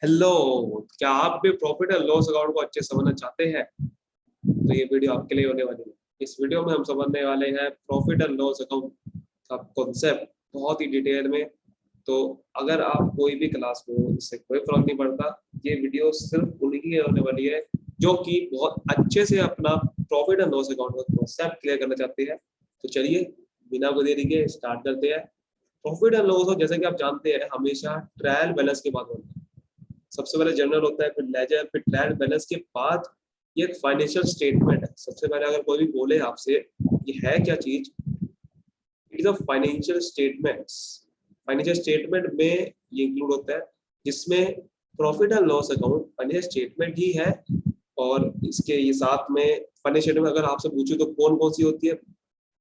Hello. क्या आप भी प्रॉफिट एंड लॉस अकाउंट को अच्छे से समझना चाहते हैं? तो ये वीडियो आपके लिए होने वाली है। इस वीडियो में हम समझने वाले हैं प्रॉफिट एंड लॉस अकाउंट का कॉन्सेप्ट बहुत ही डिटेल में। तो अगर आप कोई भी क्लास में हो, इससे कोई फर्क नहीं पड़ता। ये वीडियो सिर्फ उन्हीं की होने वाली है जो कि बहुत अच्छे से अपना प्रॉफिट एंड लॉस अकाउंट का कॉन्सेप्ट क्लियर करना चाहते हैं। तो चलिए बिना कोई देरी के स्टार्ट करते हैं। प्रॉफिट एंड लॉस जैसे कि आप जानते हैं हमेशा ट्रायल बैलेंस के बाद होता है। सबसे पहले जर्नल होता है, फिर लेजर, फिर ट्रायल बैलेंस के बाद ये एक फाइनेंशियल स्टेटमेंट है। सबसे पहले अगर कोई भी बोले आपसे ये है क्या चीज, it is a financial statements. Financial statement में ये इंक्लूड होता है जिसमें profit and loss account financial statement ही है। और इसके ये साथ में फाइनेंशियल स्टेटमेंट अगर आपसे पूछूं तो कौन कौन सी होती है,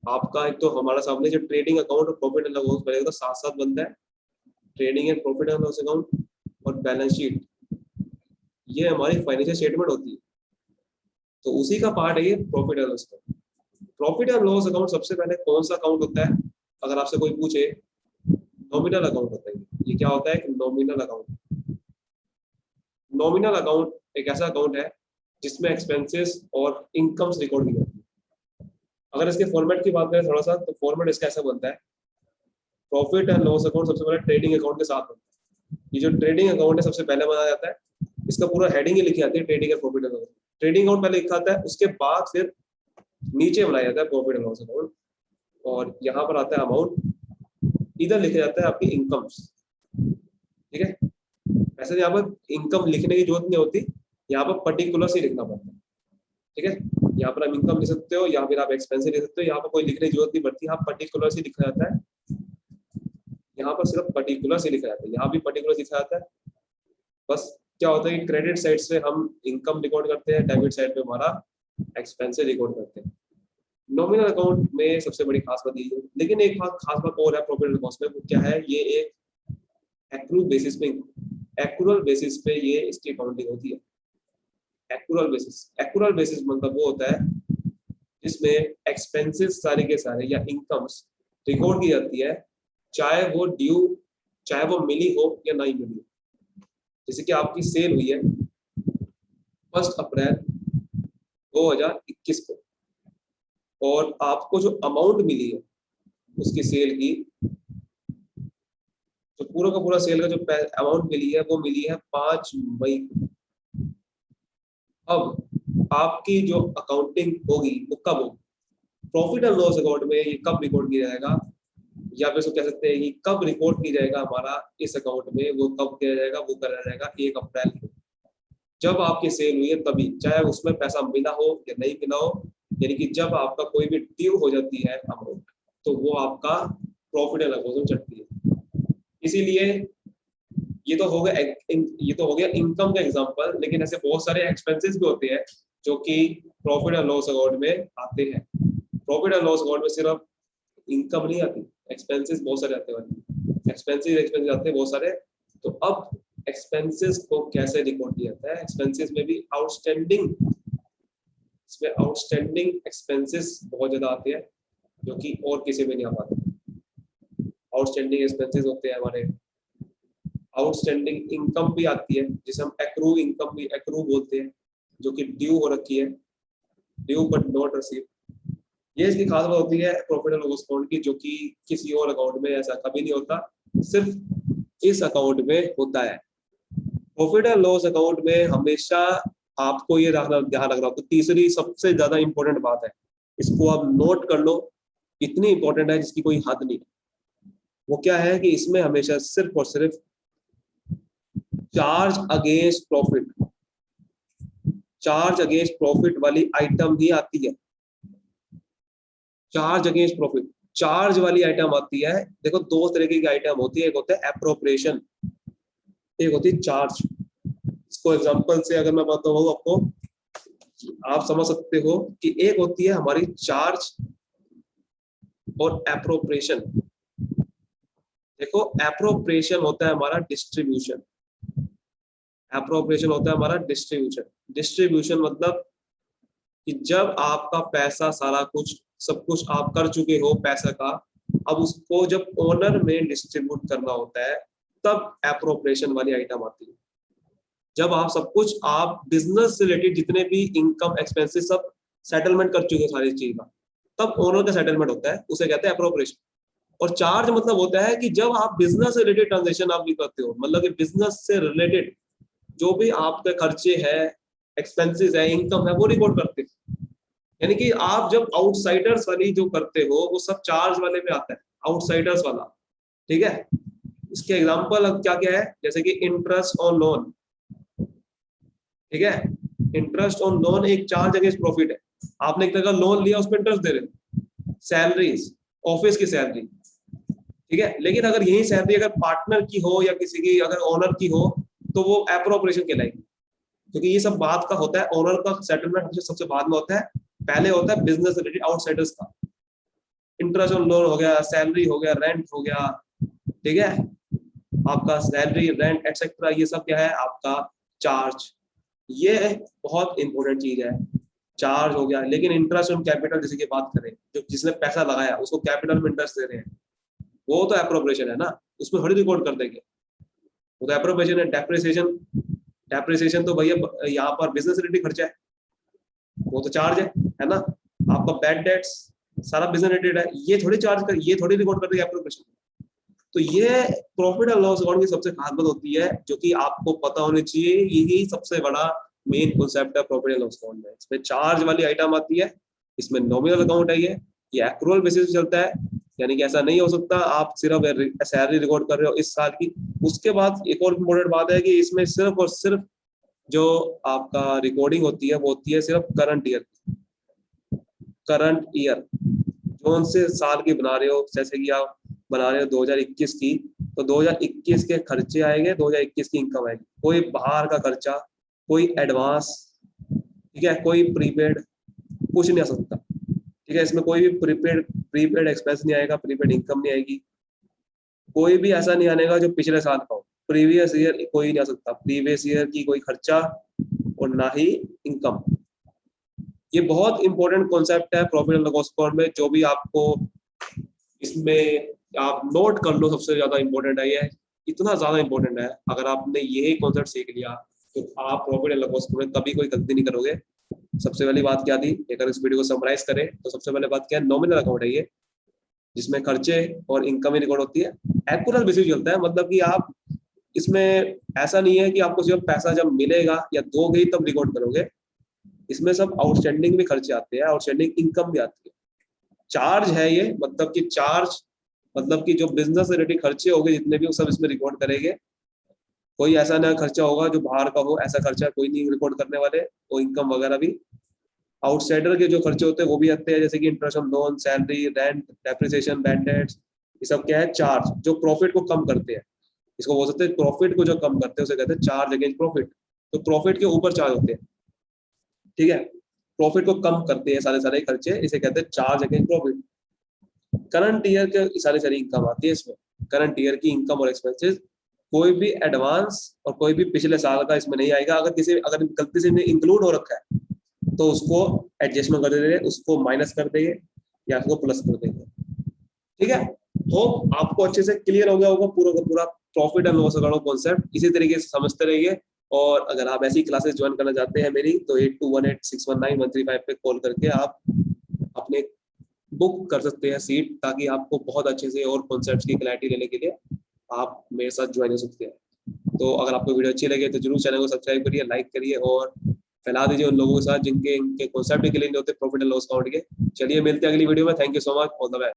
आपका एक तो हमारा सामने जो ट्रेडिंग अकाउंट और प्रॉफिट एंड लॉस बनेगा तो साथ साथ बनता है। Trading and profit and loss account और बैलेंस शीट, ये हमारी फाइनेंशियल स्टेटमेंट होती है। तो उसी का पार्ट है ये profit and loss account. Profit and loss account सबसे पहले कौन सा अकाउंट होता है? अगर आपसे कोई पूछे, नॉमिनल अकाउंट होता है। ये क्या होता है? Nominal account. नॉमिनल अकाउंट एक ऐसा अकाउंट है जिसमें एक्सपेंसेस और इनकम्स रिकॉर्ड की जाती है। अगर इसके फॉर्मेट की बात करें थोड़ा सा, तो फॉर्मेट इसका ऐसा बनता है। प्रॉफिट एंड लॉस अकाउंट सबसे पहले ट्रेडिंग अकाउंट के साथ बनता है। ये जो ट्रेडिंग अकाउंट है सबसे पहले बनाया जाता है। इसका पूरा हेडिंग ही लिखी जाती है, trading and profit account. Trading account पहले लिखा आता है, उसके बाद फिर नीचे बनाया जाता है प्रॉफिट एंड लॉस अकाउंट। और यहाँ पर आता है अमाउंट, इधर लिखा जाता है आपकी इनकम्स। ठीक है, ऐसे यहाँ पर इनकम लिखने की जरूरत नहीं होती, यहाँ पर पर्टिकुलर से लिखना पड़ता है। ठीक है, यहाँ पर आप इनकम लिख सकते हो या फिर आप एक्सपेंसिव लिख सकते हो। यहाँ पर कोई लिखने की जरूरत नहीं पड़ती, यहाँ पर्टिकुलर से लिखा जाता है। यहाँ पर सिर्फ पर्टिकुलर से लिखा जाता है, यहाँ भी पर्टिकुलर लिखा जाता है। बस क्या होता है कि क्रेडिट साइड से हम इनकम रिकॉर्ड करते हैं, डेबिट साइड पे हमारा एक्सपेंसिव रिकॉर्ड करते हैं। नॉमिनल अकाउंट में सबसे बड़ी खास बात ये है, लेकिन एक खास बात और है प्रॉफिट एंड लॉस में, वो क्या है? ये एक एक्रूल बेसिस पे, एक्रूरल बेसिस पे ये इसकी अकाउंटिंग होती है। एक्रूरल बेसिस, एक्रूरल बेसिस मतलब वो होता है जिसमें एक्सपेंसेस सारे के सारे या इनकम्स रिकॉर्ड की जाती है, चाहे वो ड्यू, चाहे वो मिली हो या नहीं मिली हो। जैसे कि आपकी सेल हुई है 1 अप्रैल 2021 को, और आपको जो अमाउंट मिली है उसकी सेल की, तो पूरा का पूरा सेल का जो अमाउंट मिली है वो मिली है 5 मई को। अब आपकी जो अकाउंटिंग होगी वो कब होगी? प्रॉफिट एंड लॉस अकाउंट में ये कब रिकॉर्ड किया जाएगा, या फिर इसको कह सकते हैं कि कब रिकॉर्ड किया जाएगा हमारा इस अकाउंट में, वो कब किया जाएगा? वो करा जाएगा 1 अप्रैल को, जब आपकी सेल हुई है तभी, चाहे उसमें पैसा मिला हो या नहीं मिला हो। यानी कि जब आपका कोई भी ड्यू हो जाती है अमाउंट, तो वो आपका प्रॉफिट एंड लॉस में चढ़ती है। इसीलिए ये तो हो गया इनकम का एग्जांपल, लेकिन ऐसे बहुत सारे एक्सपेंसेस भी होते हैं जो कि प्रॉफिट एंड लॉस अकाउंट में आते हैं। प्रॉफिट एंड लॉस अकाउंट में सिर्फ इनकम नहीं आती, एक्सपेंसेस बहुत सारे आते हैं, एक्सपेंसेस आते हैं बहुत सारे। तो अब एक्सपेंसेस को कैसे रिकॉर्ड किया जाता है? एक्सपेंसेस में भी आउटस्टैंडिंग, इसमें आउटस्टैंडिंग एक्सपेंसेस बहुत ज्यादा आते हैं जो कि और किसी में नहीं आ पाते। आउटस्टैंडिंग एक्सपेंसेस होते हैं हमारे। आउटस्टैंडिंग इनकम भी आती है जिसे हम एक्रू इनकम भी एक्रू बोलते हैं, जो कि ड्यू हो रखी है, ड्यू बट नॉट रिसीव। ये इसकी खास बात होती है प्रॉफिट एंड लॉस अकाउंट की, जो कि किसी और अकाउंट में ऐसा कभी नहीं होता, सिर्फ इस अकाउंट में होता है। प्रॉफिट एंड लॉस अकाउंट में हमेशा आपको ये ध्यान रखना होगा। तीसरी सबसे ज्यादा इंपॉर्टेंट बात है, इसको आप नोट कर लो, इतनी इंपॉर्टेंट है जिसकी कोई हद नहीं। वो क्या है कि इसमें हमेशा सिर्फ और सिर्फ charge against profit, charge against profit वाली आइटम ही आती है। चार्ज अगेंस्ट प्रॉफिट, चार्ज वाली आइटम आती है। देखो दो तरीके की आइटम होती है, एक होता है एप्रोप्रिएशन, एक होती है चार्ज। इसको एग्जांपल से अगर मैं बताऊं आपको, आप समझ सकते हो कि एक होती है हमारी चार्ज और एप्रोप्रिएशन। देखो एप्रोप्रिएशन होता है हमारा डिस्ट्रीब्यूशन, एप्रोप्रिएशन होता है हमारा डिस्ट्रीब्यूशन। डिस्ट्रीब्यूशन मतलब कि जब आपका पैसा सारा कुछ सब कुछ आप कर चुके हो पैसा का, अब उसको जब ओनर में डिस्ट्रीब्यूट करना होता है तब एप्रोप्रिएशन वाली आइटम आती है। जब आप सब कुछ आप बिजनेस से रिलेटेड जितने भी इनकम एक्सपेंसेस सब सेटलमेंट कर चुके हो सारी चीज का, तब ओनर का सेटलमेंट होता है, उसे कहते हैं अप्रोप्रिएशन। और चार्ज मतलब होता है कि जब आप बिजनेस से रिलेटेड ट्रांजेक्शन आप भी करते हो, मतलब कि बिजनेस से रिलेटेड जो भी आपके खर्चे है, एक्सपेंसेस है, इनकम है, वो रिकॉर्ड करते हो। यानी कि आप जब आउटसाइडर्स वाली जो करते हो वो सब चार्ज वाले में आता है, आउटसाइडर्स वाला। ठीक है, इसके एग्जांपल अब क्या क्या है, जैसे कि इंटरेस्ट ऑन लोन। ठीक है, इंटरेस्ट ऑन लोन एक चार्ज अगेंस्ट प्रॉफिट है। आपने एक तरह का लोन लिया, उस पर इंटरेस्ट दे रहे हो। सैलरीज, ऑफिस की सैलरी, ठीक है, लेकिन अगर यही सैलरी अगर पार्टनर की हो या किसी की अगर ओनर की हो तो वो एप्रोप्रिएशन कहलाएगी। क्योंकि ये सब बात का होता है, ओनर का सेटलमेंट हमसे सबसे बाद में होता है, पहले होता है बिजनेस रिलेटेड आउटसाइडर्स का। इंटरेस्ट ऑन लोन हो गया, सैलरी हो गया, रेंट हो गया, ठीक है, आपका सैलरी, रेंट एक्सेट्रा, ये सब क्या है आपका चार्ज। ये बहुत इंपॉर्टेंट चीज है, चार्ज हो गया। लेकिन इंटरेस्ट ऑन कैपिटल जैसे की बात करें, जो जिसने पैसा लगाया उसको कैपिटल में इंटरेस्ट दे रहे हैं, वो तो एप्रोप्रिएशन है ना, उसमें थोड़ी रिकॉर्ड कर देंगे, वो तो एप्रोप्रिएशन है। डेप्रिसिएशन, डेप्रिसिएशन तो भैया यहाँ पर बिजनेस रिलेटेड खर्चा है, वो तो चार्ज है ना। आपका बैड डेट्स सारा बिजनेस रिलेटेड है, ये थोड़ी चार्ज कर, ये थोड़ी रिकॉर्ड कर देंगे एप्रोप्रिएशन। तो ये प्रॉफिट एंड लॉस अकाउंट की सबसे खास बात होती है, जो कि आपको पता होनी चाहिए। यही सबसे बड़ा मेन कॉन्सेप्ट है प्रॉफिट एंड लॉस अकाउंट में। इसमें चार्ज वाली आइटम आती है, इसमें नॉमिनल अकाउंट है, ये एक्रूअल बेसिस पे चलता है। यानी कि ऐसा नहीं हो सकता आप सिर्फ सैलरी रिकॉर्ड कर रहे हो इस साल की। उसके बाद एक और इम्पोर्टेंट बात है कि इसमें सिर्फ और सिर्फ जो आपका रिकॉर्डिंग होती है वो होती है सिर्फ करंट ईयर, करंट ईयर कौन से साल की बना रहे हो। जैसे कि आप बना रहे हो 2021 की, तो 2021 के खर्चे आएंगे, 2021 की इनकम आएगी। कोई बाहर का खर्चा, कोई एडवांस, ठीक है, कोई प्रीपेड, कुछ नहीं आ सकता। ठीक है, इसमें कोई भी प्रीपेड एक्सपेंस नहीं आएगा, प्रीपेड इनकम नहीं आएगी, कोई भी ऐसा नहीं आनेगा जो पिछले साल का हो। प्रीवियस ईयर कोई नहीं आ सकता, प्रीवियस ईयर की कोई खर्चा और ना ही इनकम। ये बहुत इंपॉर्टेंट कॉन्सेप्ट है प्रॉफिट एंड लॉस अकाउंट में, जो भी आपको इसमें आप नोट कर लो, सबसे ज्यादा इंपॉर्टेंट है ये, इतना ज्यादा इंपॉर्टेंट है। अगर आपने यही कॉन्सेप्ट सीख लिया तो आप प्रॉफिट एंड लॉस अकाउंट में कभी कोई गलती नहीं करोगे। सबसे पहली बात क्या थी, अगर इस वीडियो को समराइज करें तो सबसे पहले बात क्या है, नॉमिनल अकाउंट है ये, जिसमें खर्चे और इनकम ही रिकॉर्ड होती है। एक्यूरेट बेसिस चलता है, मतलब कि आप इसमें ऐसा नहीं है कि आपको सिर्फ पैसा जब मिलेगा या दोगे तब रिकॉर्ड करोगे। इसमें सब आउटस्टैंडिंग भी खर्चे आते हैं, आउटस्टैंडिंग इनकम भी आती है। चार्ज है ये, मतलब कि चार्ज मतलब कि जो बिजनेस से रिलेटेड खर्चे होंगे जितने भी, वो सब इसमें रिकॉर्ड करेंगे। कोई ऐसा नया खर्चा होगा जो बाहर का हो, ऐसा खर्चा कोई नहीं रिकॉर्ड करने वाले। वो इनकम वगैरह भी, आउटसाइडर के जो खर्चे होते हैं वो भी आते हैं, जैसे कि interest on loan, salary, rent, depreciation, bad debts, ये सब क्या है चार्ज, जो प्रॉफिट को कम करते हैं। इसको बोल सकते हैं प्रॉफिट को जो कम करते हैं उसे कहते हैं चार्ज अगेंस्ट प्रॉफिट। तो प्रॉफिट के ऊपर चार्ज होते हैं, ठीक है, प्रॉफिट को कम करते हैं सारे सारे खर्चे, इसे कहते हैं charge against profit. Current year के सारी सारी इनकम आती है इसमें, करंट ईयर की इनकम और एक्सपेंसेस। कोई भी एडवांस और कोई भी पिछले साल का इसमें नहीं आएगा। अगर गलती से इंक्लूड हो रखा है तो उसको एडजस्टमेंट कर देंगे, उसको माइनस कर देंगे या उसको प्लस कर देंगे। ठीक है, होप आपको अच्छे से क्लियर हो गया होगा पूरा का पूरा profit and loss account concept. इसी तरीके से समझते रहिए। और अगर आप ऐसी क्लासेस ज्वाइन करना चाहते हैं मेरी, तो 8218619135 पे कॉल करके आप अपने बुक कर सकते हैं सीट, ताकि आपको बहुत अच्छे से और कॉन्सेप्ट्स की क्लैरिटी लेने के लिए आप मेरे साथ ज्वाइन हो सकते हैं। तो अगर आपको वीडियो अच्छी लगे तो जरूर चैनल को सब्सक्राइब करिए, लाइक करिए और फैला दीजिए उन लोगों के साथ जिनके इनके कॉन्सेप्ट के लिए नहीं होते प्रॉफिट एंड लॉस अकाउंट के। चलिए मिलते हैं अगली वीडियो में। Thank you so much, all the best.